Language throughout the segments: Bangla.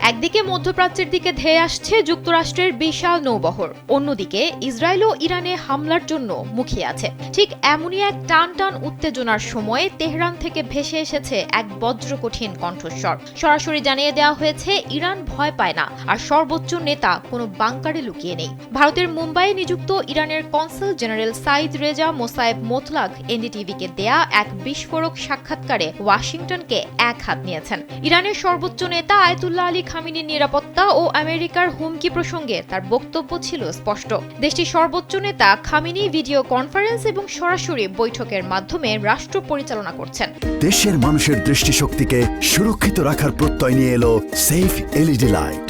একদিকে মধ্যপ্রাচ্যের দিকে ধেয়ে আসছে যুক্তরাষ্ট্রের বিশাল নৌবহর, অন্যদিকে ইসরায়েল ও ইরানে হামলার জন্য মুখিয়ে আছে। ঠিক এমনই এক টান টান উত্তেজনার সময়ে তেহরান থেকে ভেসে এসেছে এক বজ্রকঠিন কণ্ঠস্বর। সরাসরি জানিয়ে দেওয়া হয়েছে ইরান ভয় পায় না, আর সর্বোচ্চ নেতা কোনো বাংকারে লুকিয়ে নেই। ভারতের মুম্বাইয়ে নিযুক্ত ইরানের কনসাল জেনারেল সাইদ রেজা মোসায়েব মোতলাক এনডিটিভিকে দেয়া এক বিস্ফোরক সাক্ষাৎকারে ওয়াশিংটনকে এক হাত নিয়েছেন। ইরানের সর্বোচ্চ নেতা আয়াতুল্লাহ আলী খামেনির নিরাপত্তা ও আমেরিকার হুমকি প্রসঙ্গে তার বক্তব্য ছিল স্পষ্ট। দেশটির সর্বোচ্চ নেতা খামেনি ভিডিও কনফারেন্স এবং সরাসরি বৈঠকের মাধ্যমে রাষ্ট্র পরিচালনা করছেন। দেশের মানুষের দৃষ্টিশক্তিকে সুরক্ষিত রাখার প্রত্যয় নিয়ে এলো সেফ এলইডি লাইট।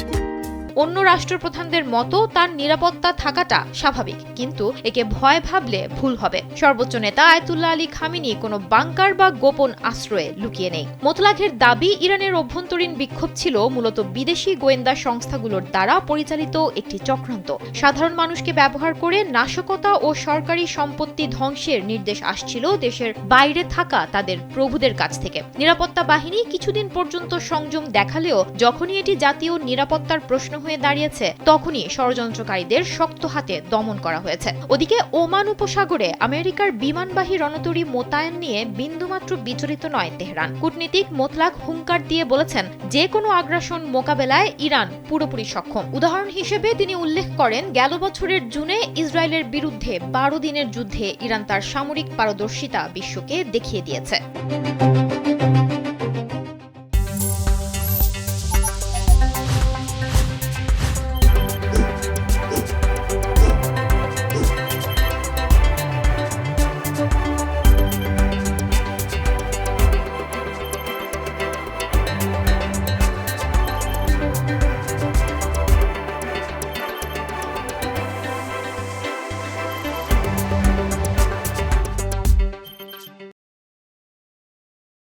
অন্য রাষ্ট্রপ্রধানদের মতো তার নিরাপত্তা থাকাটা স্বাভাবিক, কিন্তু একে ভয় ভাবলে ভুল হবে। সর্বোচ্চ নেতা আয়াতুল্লাহ আলী খামেনি কোনো বাংকার বা গোপন আশ্রয়ে লুকিয়ে নেই। মোতলাকের দাবি, ইরানের অভ্যন্তরীণ বিক্ষোভ ছিল মূলত বিদেশি গোয়েন্দা সংস্থাগুলোর দ্বারা পরিচালিত একটি চক্রান্ত। সাধারণ মানুষকে ব্যবহার করে নাশকতা ও সরকারি সম্পত্তি ধ্বংসের নির্দেশ আসছিল দেশের বাইরে থাকা তাদের প্রভুদের কাছ থেকে। নিরাপত্তা বাহিনী কিছুদিন পর্যন্ত সংযম দেখালেও যখনই এটি জাতীয় নিরাপত্তার প্রশ্ন হয়ে দাঁড়িয়েছে, তখনই ষড়যন্ত্রকারীদের শক্ত হাতে দমন করা হয়েছে। ওদিকে ওমান উপসাগরে আমেরিকার বিমানবাহী রণতরী মোতায়েন নিয়ে বিন্দুমাত্র বিচলিত নয় তেহরান। কূটনীতিক মোতলাক হুঙ্কার দিয়ে বলেছেন, যে কোনো আগ্রাসন মোকাবেলায় ইরান পুরোপুরি সক্ষম। উদাহরণ হিসেবে তিনি উল্লেখ করেন, গেল বছরের জুনে ইসরায়েলের বিরুদ্ধে 12 দিনের যুদ্ধে ইরান তার সামরিক পারদর্শিতা বিশ্বকে দেখিয়ে দিয়েছে।